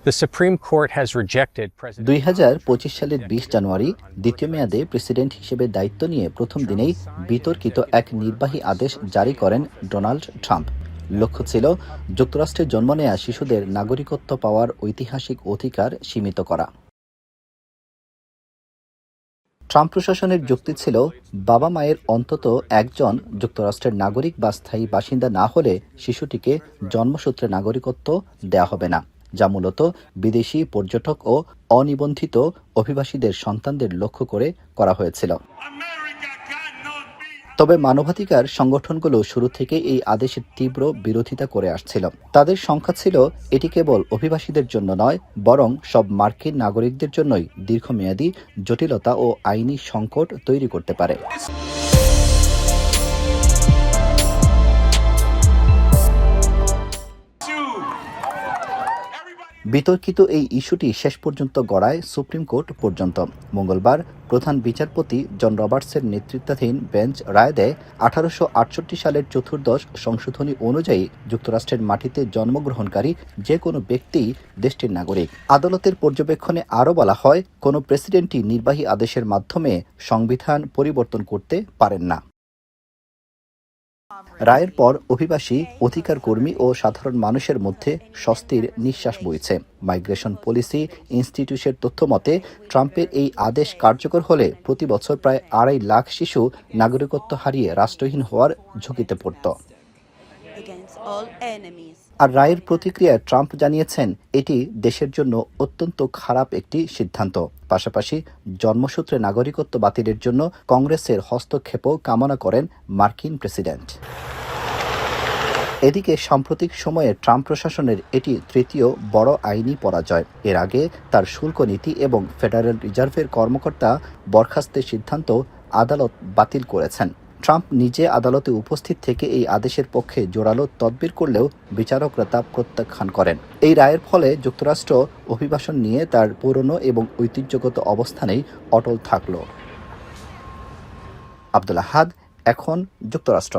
The Supreme Court has rejected President 2025 সালের 20 জানুয়ারি দ্বিতীয় মেয়াদে প্রেসিডেন্ট হিসেবে দায়িত্ব নিয়ে প্রথম দিনেই বিতর্কিত এক নির্বাহী আদেশ জারি করেন ডোনাল্ড ট্রাম্প। লক্ষ্য ছিল যুক্তরাষ্ট্রে জন্ম নেয়া শিশুদের নাগরিকত্ব পাওয়ার ঐতিহাসিক অধিকার সীমিত করা। ট্রাম্প প্রশাসনের যুক্তি ছিল, বাবা মায়ের অন্তত একজন যুক্তরাষ্ট্রের নাগরিক বা স্থায়ী বাসিন্দা না হলে শিশুটিকে জন্মসূত্রে নাগরিকত্ব দেয়া হবে না, যা মূলত বিদেশি পর্যটক ও অনিবন্ধিত অভিবাসীদের সন্তানদের লক্ষ্য করে করা হয়েছিল। তবে মানবাধিকার সংগঠনগুলো শুরু থেকে এই আদেশের তীব্র বিরোধিতা করে আসছিল। তাদের সংখ্যা ছিল, এটি কেবল অভিবাসীদের জন্য নয়, বরং সব মার্কিন নাগরিকদের জন্যই দীর্ঘমেয়াদী জটিলতা ও আইনি সংকট তৈরি করতে পারে। বিতর্কিত এই ইস্যুটি শেষ পর্যন্ত গড়ায় সুপ্রিম কোর্ট পর্যন্ত। মঙ্গলবার প্রধান বিচারপতি জন রবার্টসের নেতৃত্বাধীন বেঞ্চ রায় দেয়, 1868 সালের চতুর্দশ সংশোধনী অনুযায়ী যুক্তরাষ্ট্রের মাটিতে জন্মগ্রহণকারী যে কোনো ব্যক্তিই দেশটির নাগরিক। আদালতের পর্যবেক্ষণে আরও বলা হয়, কোনো প্রেসিডেন্টই নির্বাহী আদেশের মাধ্যমে সংবিধান পরিবর্তন করতে পারেন না। রায়ের পর অভিবাসী, অধিকার কর্মী ও সাধারণ মানুষের মধ্যে স্বস্তির নিঃশ্বাস বইছে। মাইগ্রেশন পলিসি ইনস্টিটিউটের তথ্য মতে, ট্রাম্পের এই আদেশ কার্যকর হলে প্রতি বছর প্রায় 2.5 লাখ শিশু নাগরিকত্ব হারিয়ে রাষ্ট্রহীন হওয়ার ঝুঁকিতে পড়ত। আর রায়ের প্রতিক্রিয়ায় ট্রাম্প জানিয়েছেন, এটি দেশের জন্য অত্যন্ত খারাপ একটি সিদ্ধান্ত। পাশাপাশি জন্মসূত্রে নাগরিকত্ব বাতিলের জন্য কংগ্রেসের হস্তক্ষেপও কামনা করেন মার্কিন প্রেসিডেন্ট। এদিকে সাম্প্রতিক সময়ে ট্রাম্প প্রশাসনের এটি তৃতীয় বড় আইনি পরাজয়। এর আগে তার শুল্ক নীতি এবং ফেডারেল রিজার্ভের কর্মকর্তা বরখাস্তের সিদ্ধান্ত আদালত বাতিল করেছেন। ট্রাম্প নিজে আদালতে উপস্থিত থেকে এই আদেশের পক্ষে জোরালো তদবির করলেও বিচারকরা তা প্রত্যাখ্যান করেন। এই রায়ের ফলে যুক্তরাষ্ট্র অভিবাসন নিয়ে তার পুরনো এবং ঐতিহ্যগত অবস্থানেই অটল থাকল। আব্দুল আহাদ, এখন যুক্তরাষ্ট্র।